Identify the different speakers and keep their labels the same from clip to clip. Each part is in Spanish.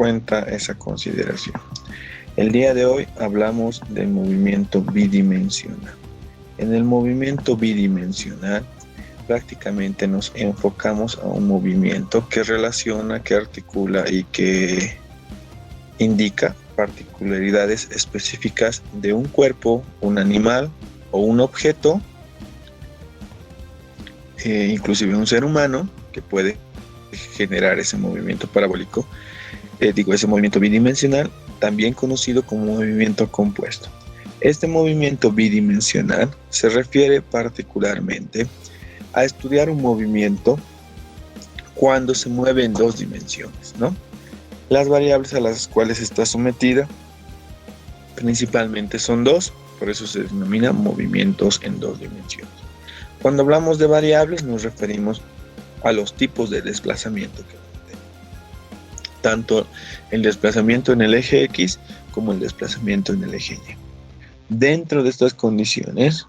Speaker 1: cuenta esa consideración. El día de hoy hablamos del movimiento bidimensional. En el movimiento bidimensional prácticamente nos enfocamos a un movimiento que relaciona, que articula y que indica particularidades específicas de un cuerpo, un animal o un objeto, inclusive un ser humano que puede generar ese movimiento parabólico, ese movimiento bidimensional, también conocido como movimiento compuesto. Este movimiento bidimensional se refiere particularmente a estudiar un movimiento cuando se mueve en dos dimensiones, ¿no? Las variables a las cuales está sometida principalmente son dos, por eso se denomina movimientos en dos dimensiones. Cuando hablamos de variables nos referimos a los tipos de desplazamiento que tenemos, tanto el desplazamiento en el eje X como el desplazamiento en el eje Y. Dentro de estas condiciones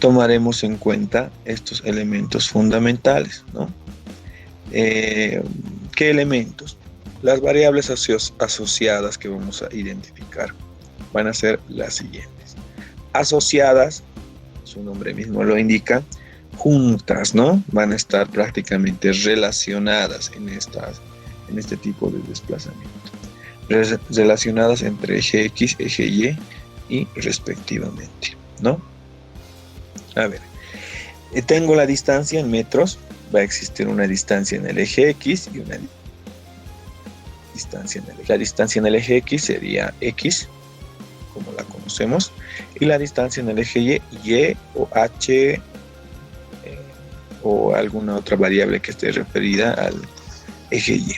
Speaker 1: tomaremos en cuenta estos elementos fundamentales, ¿no? ¿Qué elementos? Las variables asociadas que vamos a identificar van a ser las siguientes. Asociadas, su nombre mismo lo indica, juntas, ¿no? Van a estar prácticamente relacionadas en este tipo de desplazamiento. Relacionadas entre eje X, eje Y respectivamente, ¿no? A ver, tengo la distancia en metros, va a existir una distancia en el eje X y una distancia en el eje. La distancia en el eje X sería X, como la conocemos, y la distancia en el eje Y o H o alguna otra variable que esté referida al eje Y.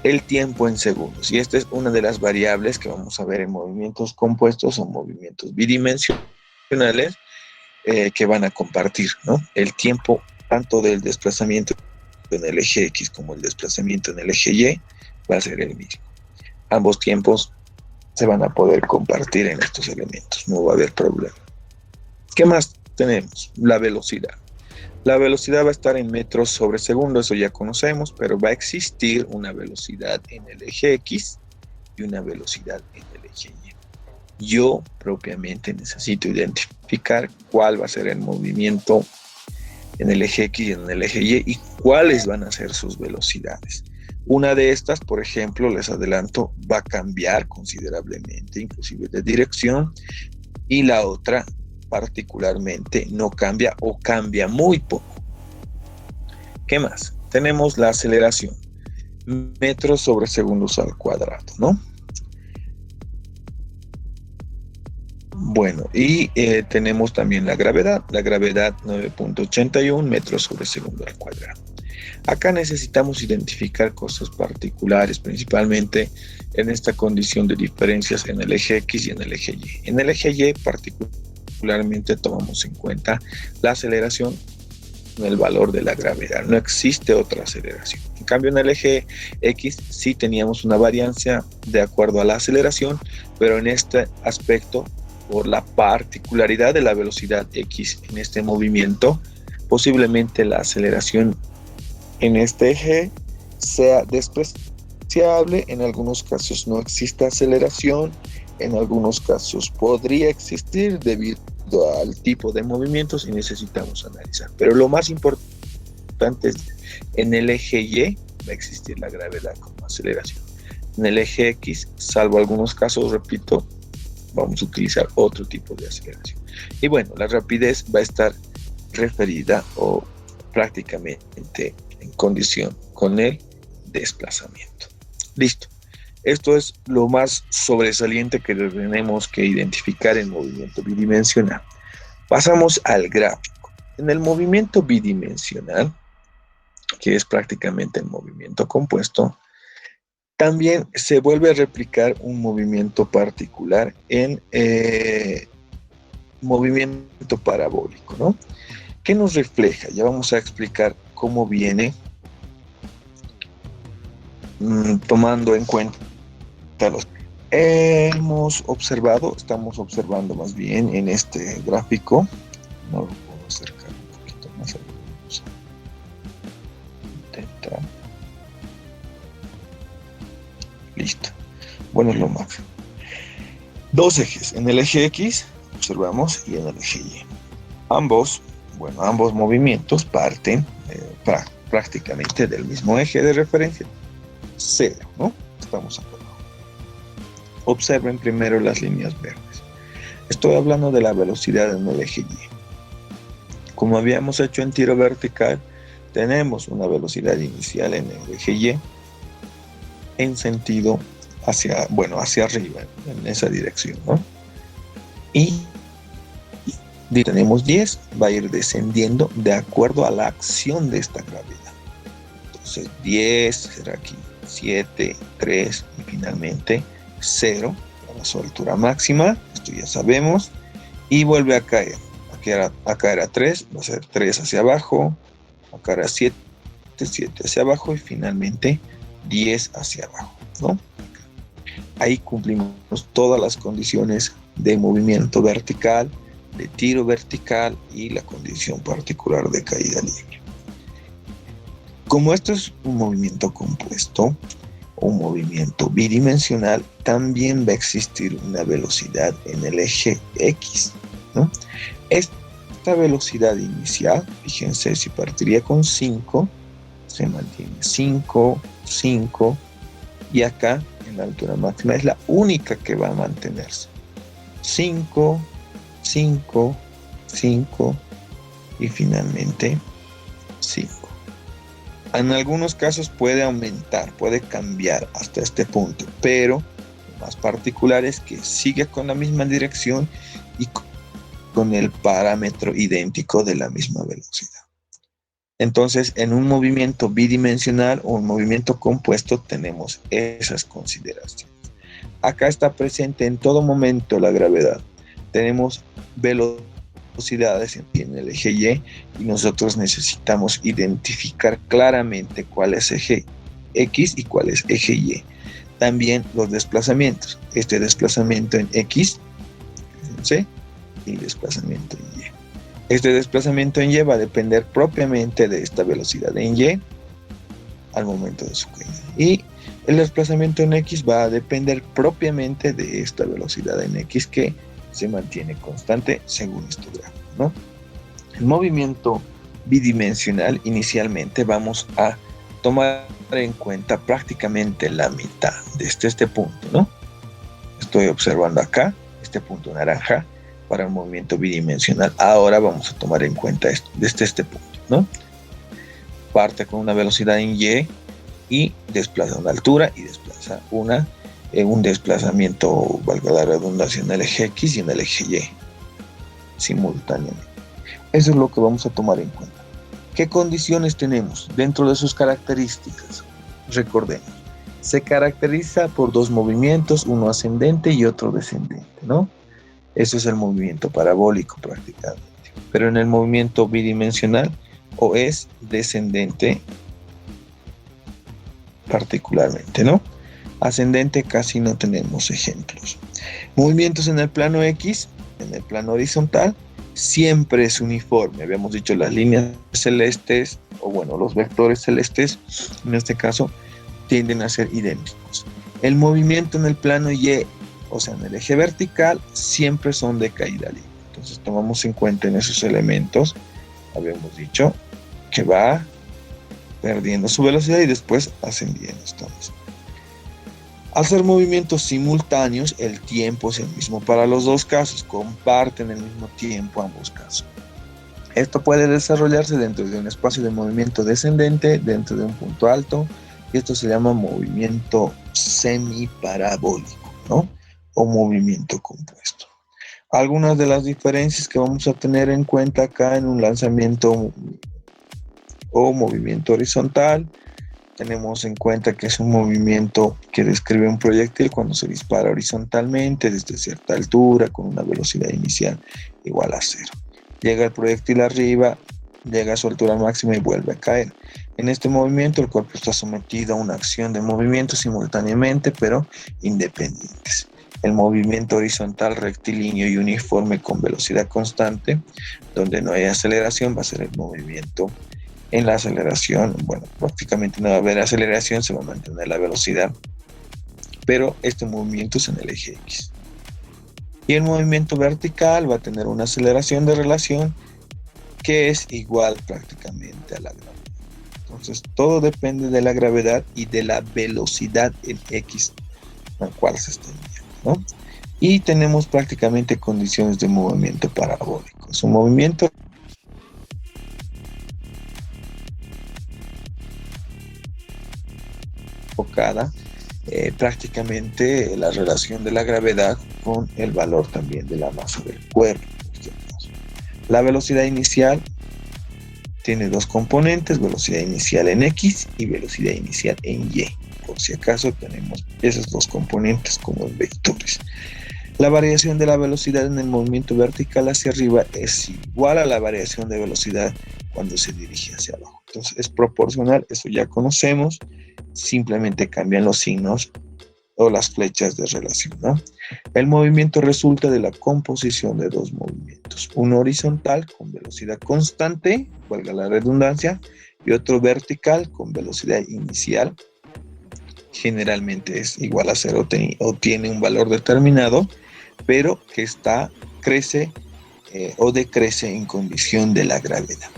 Speaker 1: El tiempo en segundos, y esta es una de las variables que vamos a ver en movimientos compuestos o movimientos bidimensionales que van a compartir, ¿no? El tiempo tanto del desplazamiento en el eje X como el desplazamiento en el eje Y va a ser el mismo. Ambos tiempos se van a poder compartir en estos elementos, no va a haber problema. ¿Qué más tenemos? La velocidad. La velocidad va a estar en metros sobre segundo, eso ya conocemos, pero va a existir una velocidad en el eje X y una velocidad en el eje Y. Yo propiamente necesito identificar cuál va a ser el movimiento en el eje X y en el eje Y cuáles van a ser sus velocidades. Una de estas, por ejemplo, les adelanto, va a cambiar considerablemente, inclusive de dirección, y la otra particularmente no cambia o cambia muy poco. ¿Qué más? Tenemos la aceleración, metros sobre segundos al cuadrado, ¿no? Bueno, y tenemos también la gravedad 9.81 metros sobre segundo al cuadrado. Acá necesitamos identificar cosas particulares, principalmente en esta condición de diferencias en el eje X y en el eje Y. En el eje Y particularmente tomamos en cuenta la aceleración en el valor de la gravedad. No existe otra aceleración. En cambio, en el eje X sí teníamos una variancia de acuerdo a la aceleración, pero en este aspecto, por la particularidad de la velocidad X en este movimiento, posiblemente la aceleración en este eje sea despreciable, en algunos casos no existe aceleración, en algunos casos podría existir debido al tipo de movimientos y necesitamos analizar. Pero lo más importante es en el eje Y va a existir la gravedad como aceleración. En el eje X, salvo algunos casos, repito, vamos a utilizar otro tipo de aceleración. Y bueno, la rapidez va a estar referida o prácticamente en condición con el desplazamiento. Listo. Esto es lo más sobresaliente que tenemos que identificar en movimiento bidimensional. Pasamos al gráfico. En el movimiento bidimensional, que es prácticamente el movimiento compuesto, también se vuelve a replicar un movimiento particular en movimiento parabólico, ¿no? ¿Qué nos refleja? Ya vamos a explicar cómo viene tomando en cuenta los estamos observando más bien en este gráfico. No lo puedo acercar un poquito más. Vamos a intentar. Bueno, es lo máximo. Dos ejes, en el eje X, observamos, y en el eje Y. Ambos movimientos parten prácticamente del mismo eje de referencia, 0, ¿no? Estamos acá. Observen primero las líneas verdes. Estoy hablando de la velocidad en el eje Y. Como habíamos hecho en tiro vertical, tenemos una velocidad inicial en el eje Y en sentido hacia arriba, en esa dirección, ¿no? Y tenemos 10, va a ir descendiendo de acuerdo a la acción de esta gravedad. Entonces 10 será aquí 7, 3 y finalmente 0 para su altura máxima, esto ya sabemos, y vuelve a caer. Acá era 3, va a ser 3 hacia abajo, acá era 7, 7 hacia abajo y finalmente 10 hacia abajo, ¿no? Ahí cumplimos todas las condiciones de movimiento vertical, de tiro vertical y la condición particular de caída libre. Como esto es un movimiento compuesto, un movimiento bidimensional, también va a existir una velocidad en el eje X, ¿no? Esta velocidad inicial, fíjense, si partiría con 5, se mantiene 5, 5, y acá en la altura máxima es la única que va a mantenerse. 5, 5, 5 y finalmente 5. En algunos casos puede aumentar, puede cambiar hasta este punto, pero lo más particular es que sigue con la misma dirección y con el parámetro idéntico de la misma velocidad. Entonces, en un movimiento bidimensional o un movimiento compuesto tenemos esas consideraciones. Acá está presente en todo momento la gravedad. Tenemos velocidades en el eje Y y nosotros necesitamos identificar claramente cuál es eje X y cuál es eje Y. También los desplazamientos. Este desplazamiento en X, fíjense, y el desplazamiento en Y. Este desplazamiento en Y va a depender propiamente de esta velocidad en Y al momento de su caída. Y el desplazamiento en X va a depender propiamente de esta velocidad en X que se mantiene constante según este gráfico, ¿no? El movimiento bidimensional, inicialmente vamos a tomar en cuenta prácticamente la mitad de este punto, ¿no? Estoy observando acá este punto naranja para el movimiento bidimensional. Ahora vamos a tomar en cuenta este punto, ¿no? Parte con una velocidad en Y desplaza una altura y desplaza un desplazamiento, valga la redundancia, en el eje X y en el eje Y simultáneamente. Eso es lo que vamos a tomar en cuenta. ¿Qué condiciones tenemos dentro de sus características? Recordemos, se caracteriza por dos movimientos, uno ascendente y otro descendente, ¿no? Eso es el movimiento parabólico prácticamente. Pero en el movimiento bidimensional o es descendente particularmente, ¿no? Ascendente casi no tenemos ejemplos. Movimientos en el plano X, en el plano horizontal, siempre es uniforme. Habíamos dicho las líneas celestes, o bueno, los vectores celestes, en este caso, tienden a ser idénticos. El movimiento en el plano Y, o sea, en el eje vertical, siempre son de caída libre. Entonces tomamos en cuenta en esos elementos, habíamos dicho, que va perdiendo su velocidad y después ascendiendo. Entonces, al ser movimientos simultáneos, el tiempo es el mismo para los dos casos, comparten el mismo tiempo ambos casos. Esto puede desarrollarse dentro de un espacio de movimiento descendente, dentro de un punto alto, y esto se llama movimiento semiparabólico, ¿no? O movimiento compuesto. Algunas de las diferencias que vamos a tener en cuenta acá en un lanzamiento o movimiento horizontal, tenemos en cuenta que es un movimiento que describe un proyectil cuando se dispara horizontalmente desde cierta altura con una velocidad inicial igual a 0. Llega el proyectil arriba, llega a su altura máxima y vuelve a caer. En este movimiento el cuerpo está sometido a una acción de movimiento simultáneamente pero independientes. El movimiento horizontal rectilíneo y uniforme con velocidad constante, donde no hay aceleración, va a ser el movimiento. En la aceleración, bueno, prácticamente no va a haber aceleración, se va a mantener la velocidad, pero este movimiento es en el eje X. Y el movimiento vertical va a tener una aceleración de relación que es igual prácticamente a la gravedad. Entonces, todo depende de la gravedad y de la velocidad en X a la cual se está moviendo, ¿no? Y tenemos prácticamente condiciones de movimiento parabólico. Es un movimiento enfocada prácticamente la relación de la gravedad con el valor también de la masa del cuerpo. La velocidad inicial tiene dos componentes, velocidad inicial en X y velocidad inicial en Y. Por si acaso tenemos esos dos componentes como en vectores. La variación de la velocidad en el movimiento vertical hacia arriba es igual a la variación de velocidad cuando se dirige hacia abajo. Entonces es proporcional, eso ya conocemos, simplemente cambian los signos o las flechas de relación, ¿no? El movimiento resulta de la composición de dos movimientos, uno horizontal con velocidad constante, valga la redundancia, y otro vertical con velocidad inicial, generalmente es igual a cero o tiene un valor determinado, pero que crece o decrece en condición de la gravedad,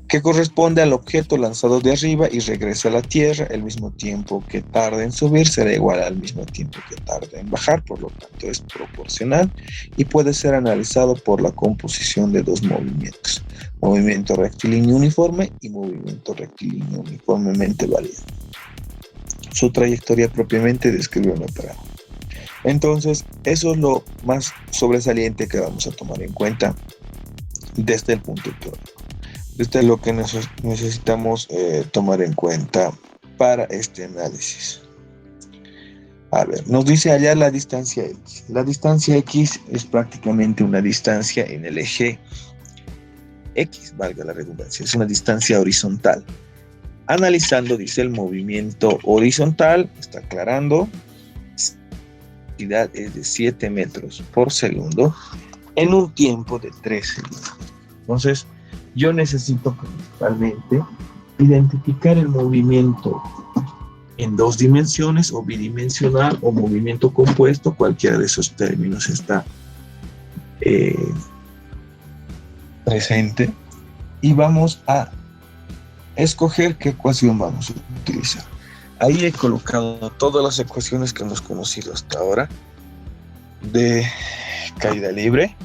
Speaker 1: que corresponde al objeto lanzado de arriba y regresa a la Tierra. El mismo tiempo que tarda en subir será igual al mismo tiempo que tarda en bajar, por lo tanto es proporcional y puede ser analizado por la composición de dos movimientos, movimiento rectilíneo uniforme y movimiento rectilíneo uniformemente variable. Su trayectoria propiamente describe una parada. Entonces, eso es lo más sobresaliente que vamos a tomar en cuenta desde el punto teórico. Esto es lo que necesitamos tomar en cuenta para este análisis. A ver, nos dice hallar la distancia X. La distancia X es prácticamente una distancia en el eje X, valga la redundancia, es una distancia horizontal. Analizando, dice, el movimiento horizontal, está aclarando, la velocidad es de 7 metros por segundo en un tiempo de 3 segundos. Entonces, yo necesito principalmente identificar el movimiento en dos dimensiones o bidimensional o movimiento compuesto, cualquiera de esos términos está presente, y vamos a escoger qué ecuación vamos a utilizar. Ahí he colocado todas las ecuaciones que hemos conocido hasta ahora de caída libre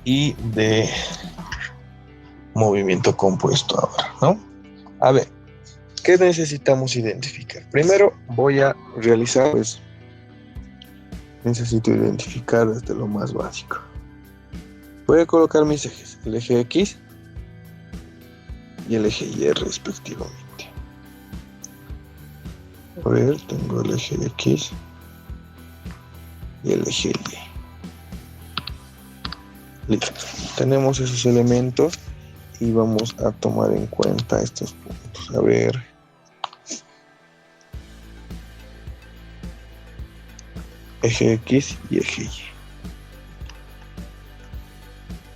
Speaker 1: y de movimiento compuesto ahora, ¿no? A ver, ¿qué necesitamos identificar? Primero voy a realizar, pues, necesito identificar desde lo más básico. Voy a colocar mis ejes, el eje X y el eje Y respectivamente. A ver, tengo el eje X y el eje Y. Listo. Tenemos esos elementos y vamos a tomar en cuenta estos puntos. A ver. Eje X y eje Y.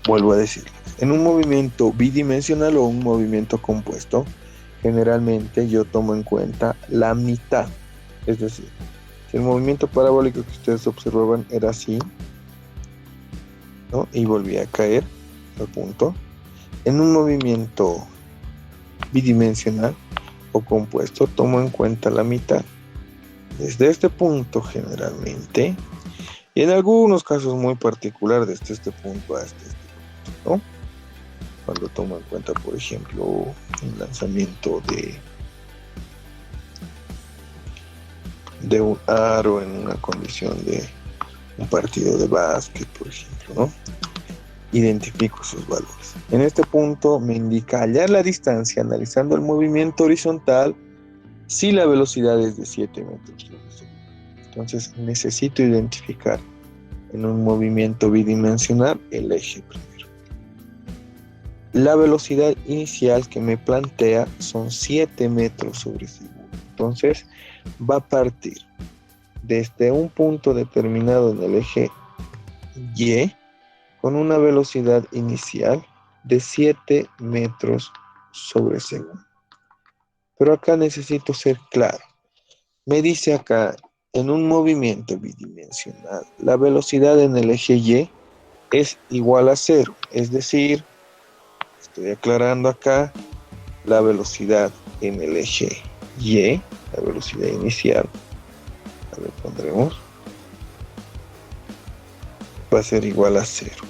Speaker 1: Vuelvo a decir, en un movimiento bidimensional o un movimiento compuesto, generalmente yo tomo en cuenta la mitad. Es decir, si el movimiento parabólico que ustedes observaban era así, ¿no? Y volvía a caer al punto. En un movimiento bidimensional o compuesto, tomo en cuenta la mitad. Desde este punto generalmente, y en algunos casos muy particulares, desde este punto hasta este punto, ¿no? Cuando tomo en cuenta, por ejemplo, un lanzamiento de un aro en una condición de un partido de básquet, por ejemplo, ¿no? Identifico sus valores. En este punto me indica hallar la distancia analizando el movimiento horizontal si la velocidad es de 7 metros por segundo. Entonces necesito identificar en un movimiento bidimensional el eje primero. La velocidad inicial que me plantea son 7 metros sobre segundo. Entonces va a partir desde un punto determinado en el eje Y con una velocidad inicial de 7 metros sobre segundo. Pero acá necesito ser claro. Me dice acá en un movimiento bidimensional, la velocidad en el eje Y es igual a cero. Es decir, estoy aclarando acá, la velocidad en el eje Y, la velocidad inicial, a ver, pondremos, va a ser igual a cero.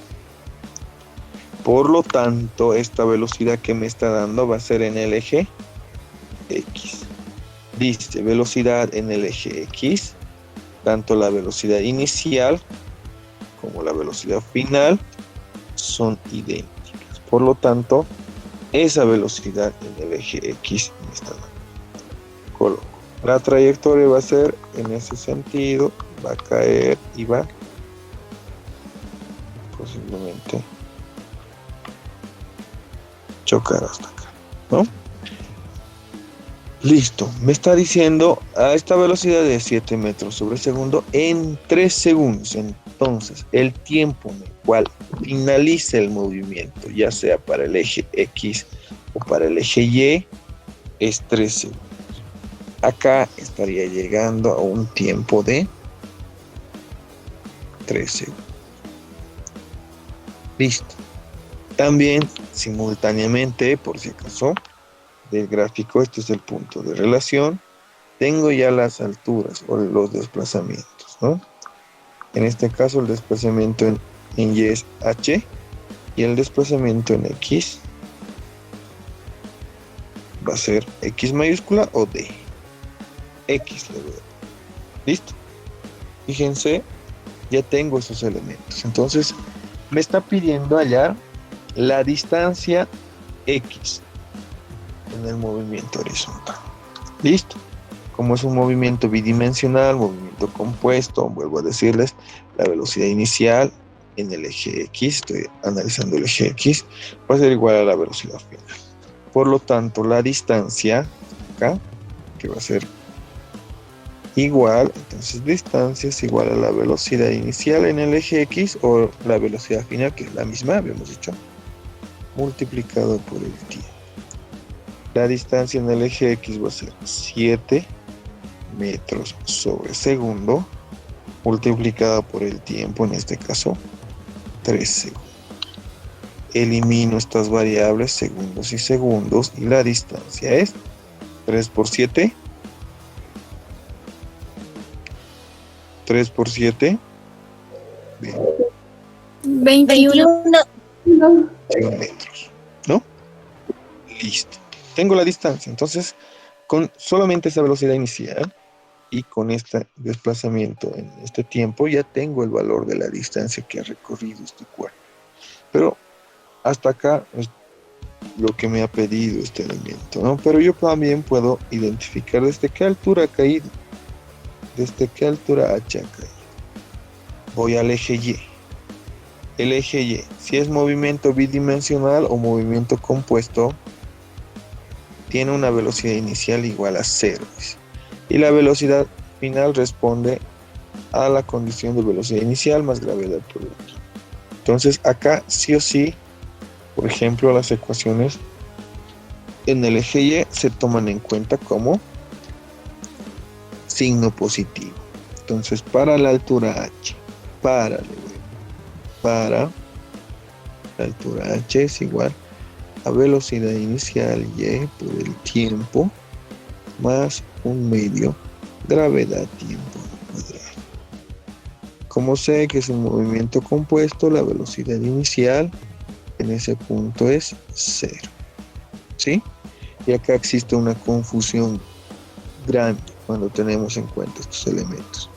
Speaker 1: Por lo tanto, esta velocidad que me está dando va a ser en el eje X. Dice, velocidad en el eje X, tanto la velocidad inicial como la velocidad final son idénticas. Por lo tanto, esa velocidad en el eje X me está dando. Coloco. La trayectoria va a ser en ese sentido, va a caer y va posiblemente chocar hasta acá, ¿no? Listo, me está diciendo a esta velocidad de 7 metros sobre segundo en 3 segundos. Entonces, el tiempo en el cual finalice el movimiento, ya sea para el eje X o para el eje Y, es 3 segundos. Acá estaría llegando a un tiempo de 3 segundos. Listo. También, simultáneamente, por si acaso, del gráfico, este es el punto de relación, tengo ya las alturas o los desplazamientos, ¿no? En este caso el desplazamiento en Y es H y el desplazamiento en X va a ser X mayúscula o D. X le voy a dar. ¿Listo? Fíjense, ya tengo esos elementos. Entonces, me está pidiendo hallar la distancia X en el movimiento horizontal. ¿Listo? Como es un movimiento bidimensional, movimiento compuesto, vuelvo a decirles, la velocidad inicial en el eje X, estoy analizando el eje X, va a ser igual a la velocidad final. Por lo tanto, la distancia acá, que va a ser igual, entonces distancia es igual a la velocidad inicial en el eje X o la velocidad final, que es la misma, habíamos dicho, multiplicado por el tiempo. La distancia en el eje X va a ser 7 metros sobre segundo, multiplicada por el tiempo, en este caso, 3 segundos. Elimino estas variables, segundos y segundos, y la distancia es 3 por 7. 3 por 7.
Speaker 2: 21
Speaker 1: metros, ¿no? Listo. Tengo la distancia, entonces, con solamente esa velocidad inicial y con este desplazamiento en este tiempo, ya tengo el valor de la distancia que ha recorrido este cuerpo. Pero hasta acá es lo que me ha pedido este elemento, ¿no? Pero yo también puedo identificar desde qué altura ha caído, desde qué altura H ha caído. Voy al eje Y. El eje Y, si es movimiento bidimensional o movimiento compuesto, tiene una velocidad inicial igual a 0. Y la velocidad final responde a la condición de velocidad inicial más gravedad por el tiempo. Entonces acá sí o sí, por ejemplo, las ecuaciones en el eje Y se toman en cuenta como signo positivo. Entonces para la altura H, para la altura H es igual a velocidad inicial Y por el tiempo más un medio gravedad tiempo al cuadrado. Como sé que es un movimiento compuesto, la velocidad inicial en ese punto es 0. ¿Sí? Y acá existe una confusión grande cuando tenemos en cuenta estos elementos.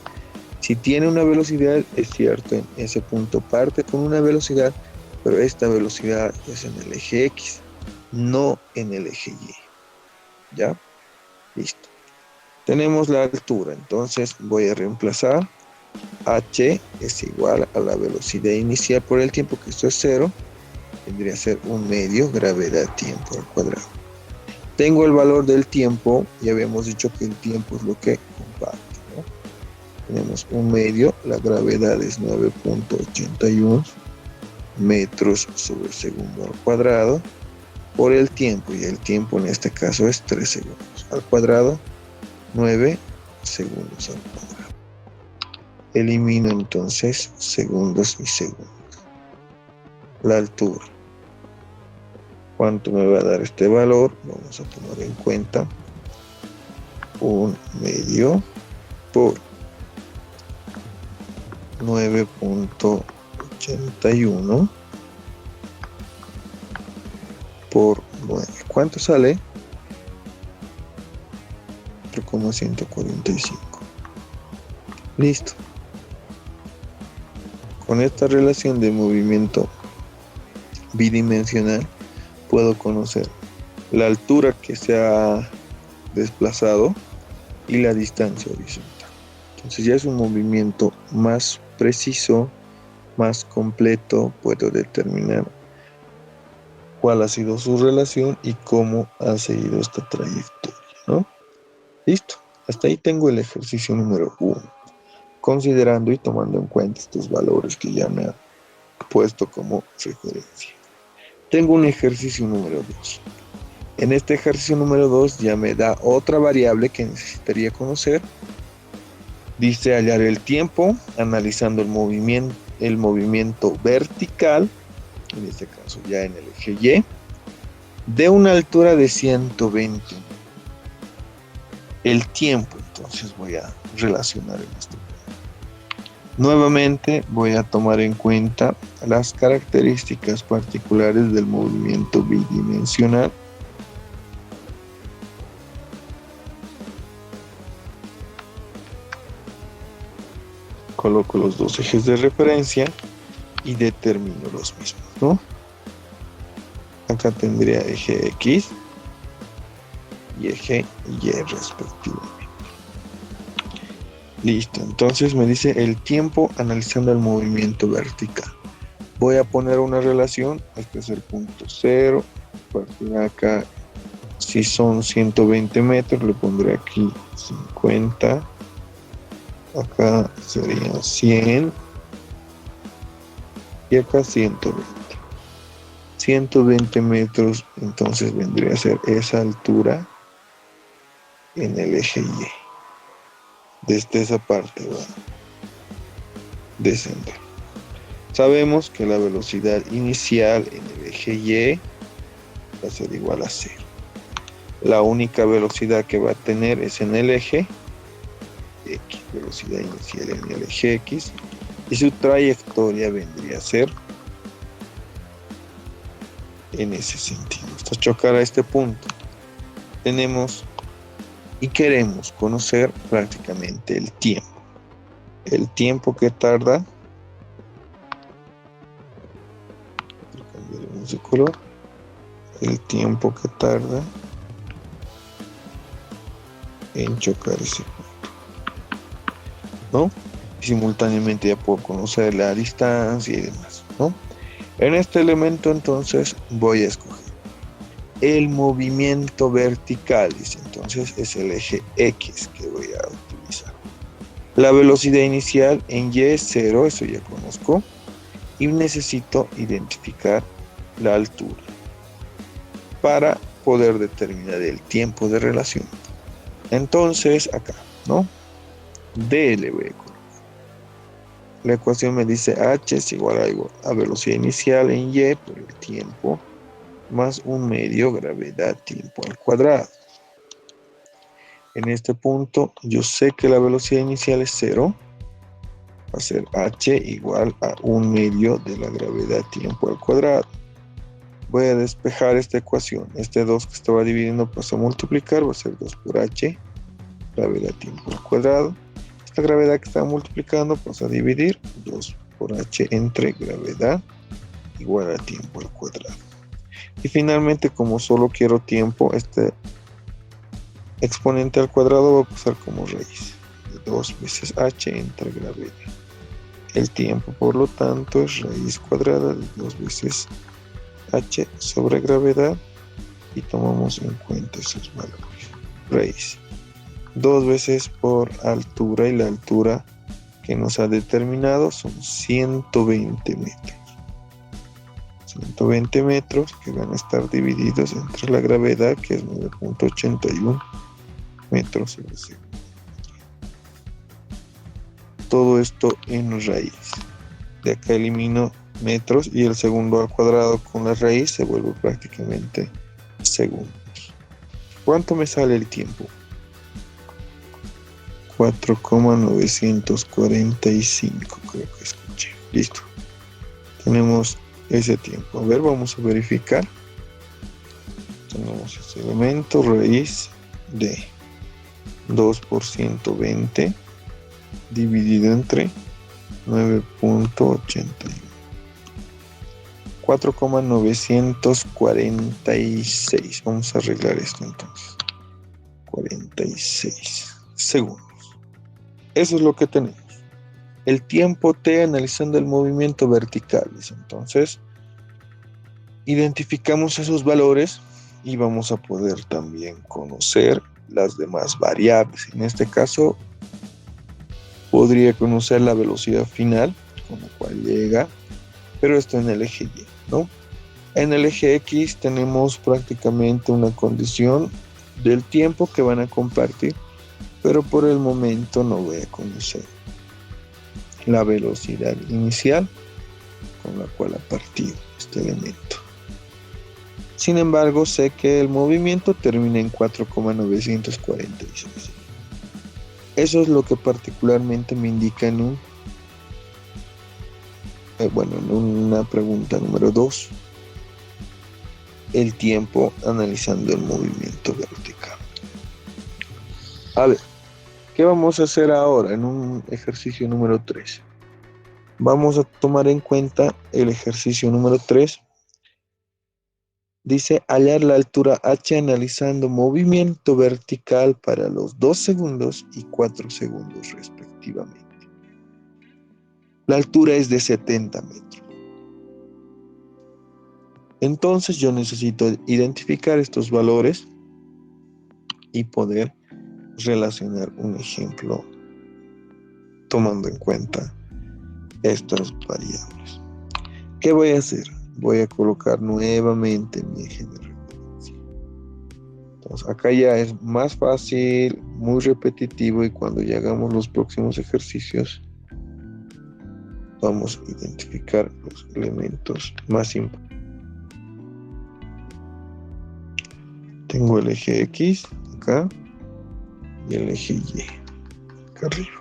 Speaker 1: Si tiene una velocidad, es cierto, en ese punto parte con una velocidad, pero esta velocidad es en el eje X, no en el eje Y. ¿Ya? Listo. Tenemos la altura, entonces voy a reemplazar. H es igual a la velocidad inicial por el tiempo, que esto es 0, vendría a ser un medio gravedad tiempo al cuadrado. Tengo el valor del tiempo, y habíamos dicho que el tiempo es lo que comparte, ¿no? Tenemos un medio, la gravedad es 9.81 metros sobre segundo al cuadrado, por el tiempo, y el tiempo en este caso es 3 segundos al cuadrado, 9 segundos al cuadrado. Elimino entonces segundos y segundos. La altura. ¿Cuánto me va a dar este valor? Vamos a tomar en cuenta 1/2 por 9.81 por 9. ¿Cuánto sale? 4,145. Listo. Con esta relación de movimiento bidimensional puedo conocer la altura que se ha desplazado y la distancia horizontal. Entonces ya es un movimiento más preciso, más completo. Puedo determinar cuál ha sido su relación y cómo ha seguido esta trayectoria, ¿no? Listo. Hasta ahí tengo el ejercicio número 1, considerando y tomando en cuenta estos valores que ya me ha puesto como referencia. Tengo un ejercicio número 2. En este ejercicio número 2 ya me da otra variable que necesitaría conocer. Dice hallar el tiempo analizando el movimiento vertical, en este caso ya en el eje Y, de una altura de 120. El tiempo, entonces voy a relacionar en este punto. Nuevamente voy a tomar en cuenta las características particulares del movimiento bidimensional. Coloco los dos ejes de referencia y determino los mismos, ¿no? Acá tendría eje X y eje Y respectivamente. Listo, entonces me dice el tiempo analizando el movimiento vertical. Voy a poner una relación, este es el punto 0, a partir de acá, si son 120 metros, le pondré aquí 50, acá sería 100, y acá 120. 120 metros, entonces vendría a ser esa altura en el eje Y. Desde esa parte va a descender. Sabemos que la velocidad inicial en el eje Y va a ser igual a 0. La única velocidad que va a tener es en el eje X, velocidad inicial en el eje X, y su trayectoria vendría a ser en ese sentido. Hasta chocar a este punto. Tenemos y queremos conocer prácticamente el tiempo. El tiempo que tarda. Cambiaremos de color. El tiempo que tarda en chocar ese punto, ¿no? Y simultáneamente ya puedo conocer la distancia y demás, ¿no? En este elemento entonces voy a escoger el movimiento vertical, dice, entonces es el eje X que voy a utilizar. La velocidad inicial en Y es 0, eso ya conozco, y necesito identificar la altura para poder determinar el tiempo de relación. Entonces acá, ¿no? D le voy a colocar. La ecuación me dice H es igual a velocidad inicial en Y por el tiempo más 1/2 gravedad tiempo al cuadrado. En este punto yo sé que la velocidad inicial es 0. Va a ser H igual a 1/2 de la gravedad tiempo al cuadrado. Voy a despejar esta ecuación. Este 2 que estaba dividiendo pasa a multiplicar. Va a ser 2 por H, gravedad tiempo al cuadrado. Esta gravedad que estaba multiplicando pasa a dividir. 2 por H entre gravedad igual a tiempo al cuadrado. Y finalmente, como solo quiero tiempo, este exponente al cuadrado va a pasar como raíz de 2 veces H entre gravedad. El tiempo, por lo tanto, es raíz cuadrada de 2 veces H sobre gravedad, y tomamos en cuenta esos valores. Raíz 2 veces por altura, y la altura que nos ha determinado son 120 metros. 120 metros que van a estar divididos entre la gravedad, que es 9.81 metros sobre segundo. todo esto en raíz. De acá elimino metros y el segundo al cuadrado con la raíz se vuelve prácticamente segundos. ¿Cuánto me sale el tiempo? 4,945 creo que escuché. Listo. Tenemos ese tiempo. A ver, vamos a verificar. Tenemos este elemento, raíz de 2 por 120 dividido entre 9.81. 4,946. Vamos a arreglar esto entonces. 46 segundos. Eso es lo que tenemos. El tiempo T analizando el movimiento vertical. Entonces, identificamos esos valores y vamos a poder también conocer las demás variables. En este caso, podría conocer la velocidad final con la cual llega, pero esto en el eje Y, ¿no? En el eje X tenemos prácticamente una condición del tiempo que van a compartir, pero por el momento no voy a conocer la velocidad inicial con la cual ha partido este elemento. Sin embargo, sé que el movimiento termina en 4,946. Eso es lo que particularmente me indica en una pregunta número 2. El tiempo analizando el movimiento vertical. A ver, ¿qué vamos a hacer ahora en un ejercicio número 3? Vamos a tomar en cuenta el ejercicio número 3. Dice hallar la altura h analizando movimiento vertical para los 2 segundos y 4 segundos respectivamente. La altura es de 70 metros. Entonces yo necesito identificar estos valores y poder relacionar un ejemplo tomando en cuenta estas variables. ¿Qué voy a hacer? Voy a colocar nuevamente mi eje de referencia. Entonces acá ya es más fácil, muy repetitivo, y cuando ya hagamos los próximos ejercicios vamos a identificar los elementos más importantes. Tengo el eje X acá y el eje Y acá arriba.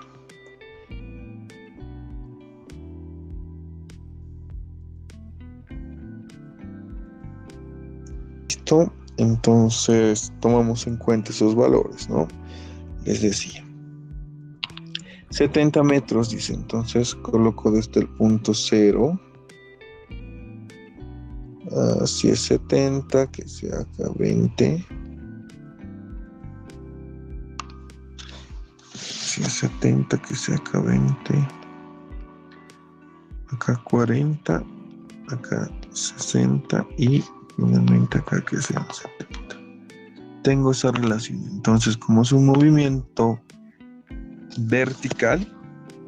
Speaker 1: Listo, entonces tomamos en cuenta esos valores, ¿no? Les decía 70 metros, dice, entonces coloco desde el punto 0 si es 70, que sea acá 20. Si es 70, que sea acá 20. Acá 40, acá 60 y finalmente acá que sean 70. Tengo esa relación. Entonces, como es un movimiento vertical,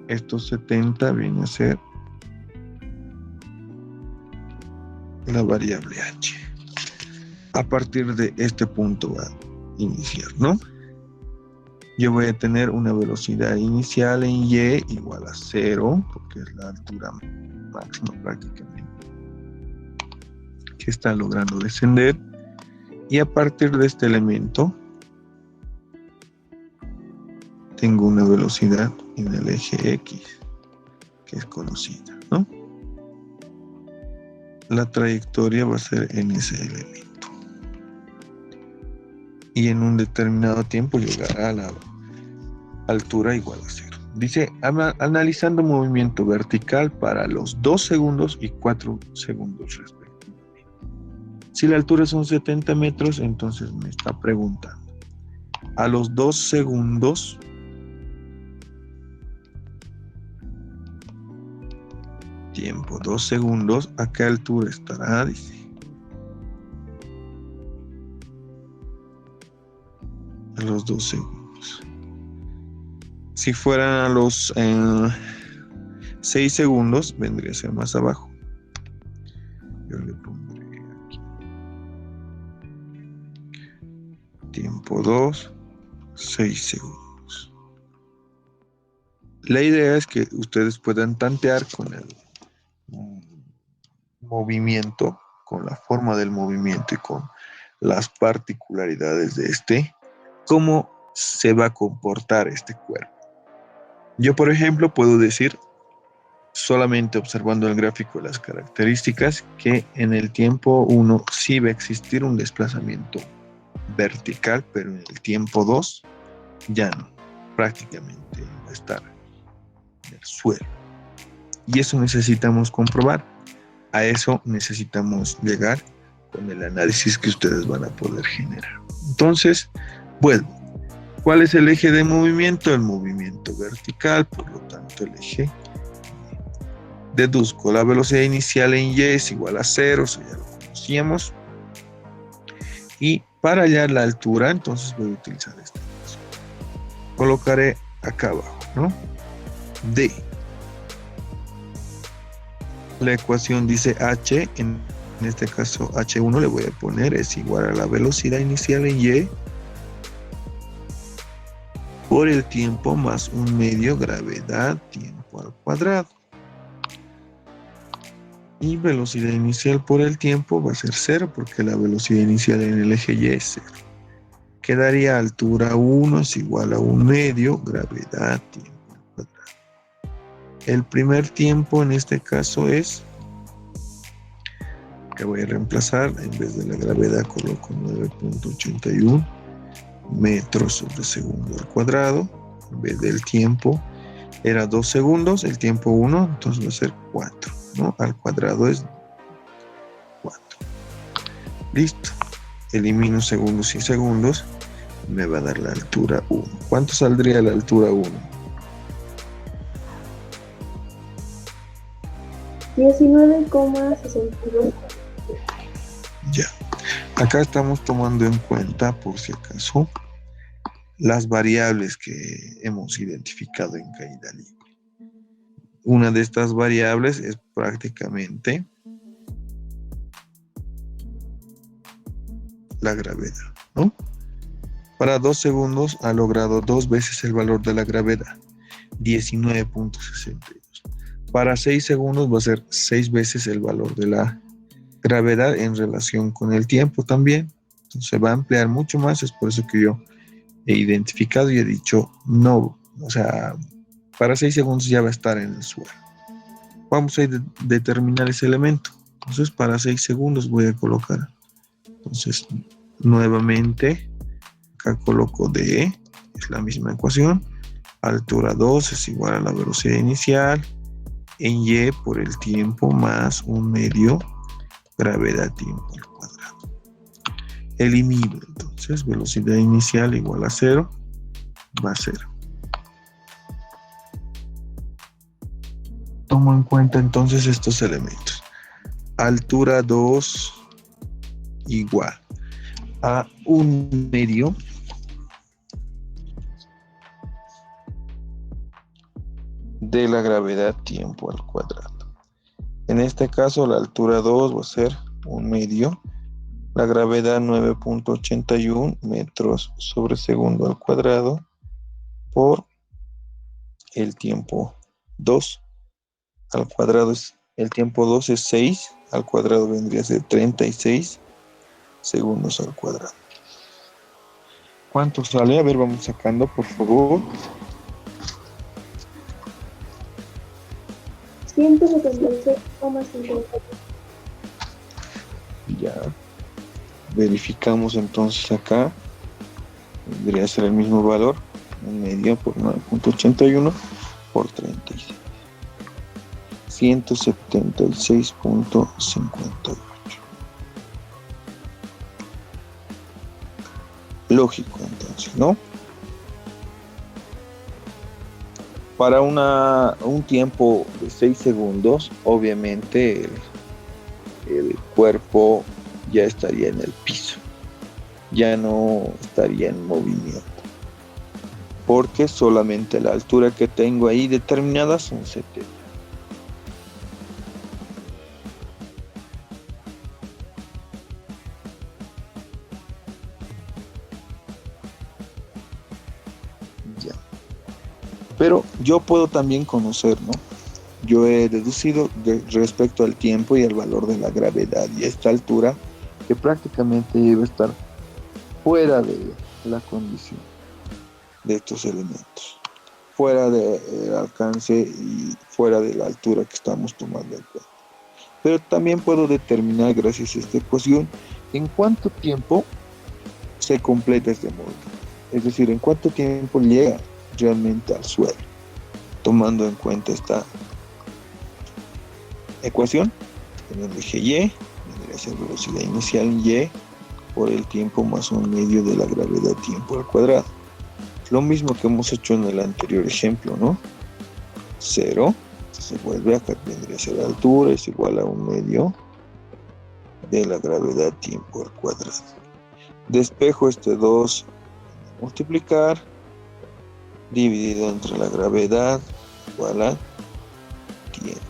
Speaker 1: estos 70 viene a ser la variable h. A partir de este punto va a iniciar, ¿no? Yo voy a tener una velocidad inicial en y igual a 0, porque es la altura máxima prácticamente que está logrando descender. Y a partir de este elemento tengo una velocidad en el eje X que es conocida, ¿no? La trayectoria va a ser en ese elemento. Y en un determinado tiempo llegará a la altura igual a 0. Dice, analizando movimiento vertical para los 2 segundos y 4 segundos respectivamente. Si la altura son 70 metros, entonces me está preguntando. A los 2 segundos, tiempo, 2 segundos, ¿a qué altura estará? Dice. A los 2 segundos. Si fueran a los 6 segundos, vendría a ser más abajo. Yo le pondré aquí. Tiempo 2, 6 segundos. La idea es que ustedes puedan tantear con el movimiento, con la forma del movimiento y con las particularidades de este, cómo se va a comportar este cuerpo. Yo, por ejemplo, puedo decir, solamente observando el gráfico de las características, que en el tiempo 1 sí va a existir un desplazamiento vertical, pero en el tiempo 2 ya no, prácticamente va a estar en el suelo. Y eso necesitamos comprobar. A eso necesitamos llegar con el análisis que ustedes van a poder generar. Entonces, vuelvo. ¿Cuál es el eje de movimiento? El movimiento vertical, por lo tanto el eje. Deduzco, la velocidad inicial en y es igual a 0, eso ya lo conocíamos. Y para hallar la altura, entonces voy a utilizar esta ecuación. Colocaré acá abajo, ¿no? D. La ecuación dice H, en este caso H1 le voy a poner es igual a la velocidad inicial en y por el tiempo más un medio gravedad tiempo al cuadrado. Y velocidad inicial por el tiempo va a ser 0 porque la velocidad inicial en el eje y es 0. Quedaría altura 1 es igual a un medio gravedad tiempo al cuadrado. El primer tiempo en este caso es, que voy a reemplazar, en vez de la gravedad coloco 9.81 metros sobre segundo al cuadrado. En vez del tiempo era 2 segundos, el tiempo 1, entonces va a ser 4, ¿no? Al cuadrado es 4. Listo. Elimino segundos y segundos, me va a dar la altura 1. ¿Cuánto saldría la altura 1?
Speaker 2: 19,62.
Speaker 1: Ya. Acá estamos tomando en cuenta, por si acaso, las variables que hemos identificado en caída libre. Una de estas variables es prácticamente la gravedad, ¿no? Para 2 segundos ha logrado 2 veces el valor de la gravedad, 19.62. Para 6 segundos va a ser 6 veces el valor de la gravedad en relación con el tiempo también. Entonces se va a ampliar mucho más, es por eso que yo he identificado y he dicho no, o sea, para 6 segundos ya va a estar en el suelo. Vamos a determinar ese elemento. Entonces para 6 segundos voy a colocar. Entonces nuevamente acá coloco D, es la misma ecuación. Altura 2 es igual a la velocidad inicial en y por el tiempo más un medio gravedad tiempo al cuadrado. Elimino entonces velocidad inicial igual a 0, va a 0. Tomo en cuenta entonces estos elementos. Altura 2 igual a un medio de la gravedad tiempo al cuadrado. En este caso la altura 2 va a ser un medio, la gravedad 9.81 metros sobre segundo al cuadrado por el tiempo 2 al cuadrado. El tiempo 2 es 6, al cuadrado vendría a ser 36 segundos al cuadrado. ¿Cuánto sale? A ver, vamos sacando, por favor.
Speaker 2: 176,50.
Speaker 1: Ya. Verificamos entonces acá. Vendría a ser el mismo valor. Un medio por 9.81 por 36. 176.58. Lógico entonces, ¿no? Para un tiempo de 6 segundos, obviamente el cuerpo ya estaría en el piso, ya no estaría en movimiento, porque solamente la altura que tengo ahí determinada son 70. Ya. Pero yo puedo también conocer, ¿no? Yo he deducido respecto al tiempo y al valor de la gravedad y esta altura que prácticamente debe estar fuera de la condición de estos elementos, fuera del alcance y fuera de la altura que estamos tomando en cuenta. Pero también puedo determinar, gracias a esta ecuación, en cuánto tiempo se completa este movimiento. Es decir, en cuánto tiempo llega realmente al suelo, tomando en cuenta esta ecuación en el eje Y, vendría a ser velocidad inicial Y por el tiempo más 1/2 de la gravedad tiempo al cuadrado. Lo mismo que hemos hecho en el anterior ejemplo, ¿no? 0 se vuelve acá, vendría a ser altura, es igual a 1/2 de la gravedad tiempo al cuadrado. Despejo este 2 multiplicar dividido entre la gravedad igual a tiempo.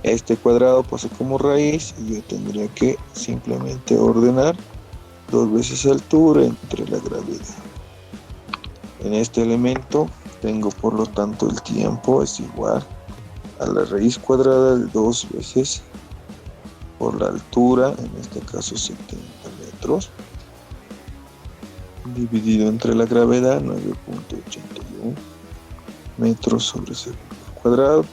Speaker 1: Este cuadrado pasa como raíz y yo tendría que simplemente ordenar 2 veces altura entre la gravedad. En este elemento tengo por lo tanto el tiempo es igual a la raíz cuadrada de 2 veces por la altura, en este caso 70 metros, dividido entre la gravedad 9.81 metros sobre segundo al cuadrado.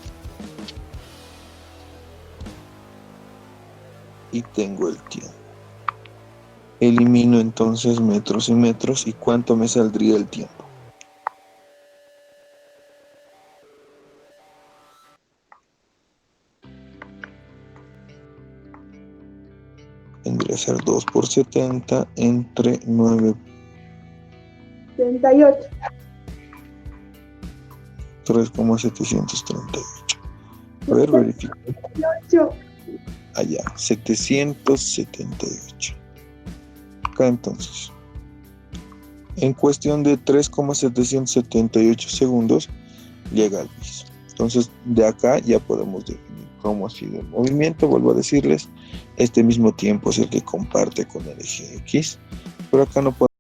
Speaker 1: Y tengo el tiempo. Elimino entonces metros y metros. ¿Y cuánto me saldría el tiempo? Vendría a ser 2 por 70 entre 9.
Speaker 2: 38.
Speaker 1: 3,738. A ver, verifico.
Speaker 2: 8.
Speaker 1: Allá, 778. Acá entonces. En cuestión de 3,778 segundos llega al piso. Entonces, de acá ya podemos definir cómo ha sido el movimiento. Vuelvo a decirles, este mismo tiempo es el que comparte con el eje X. Pero acá no podemos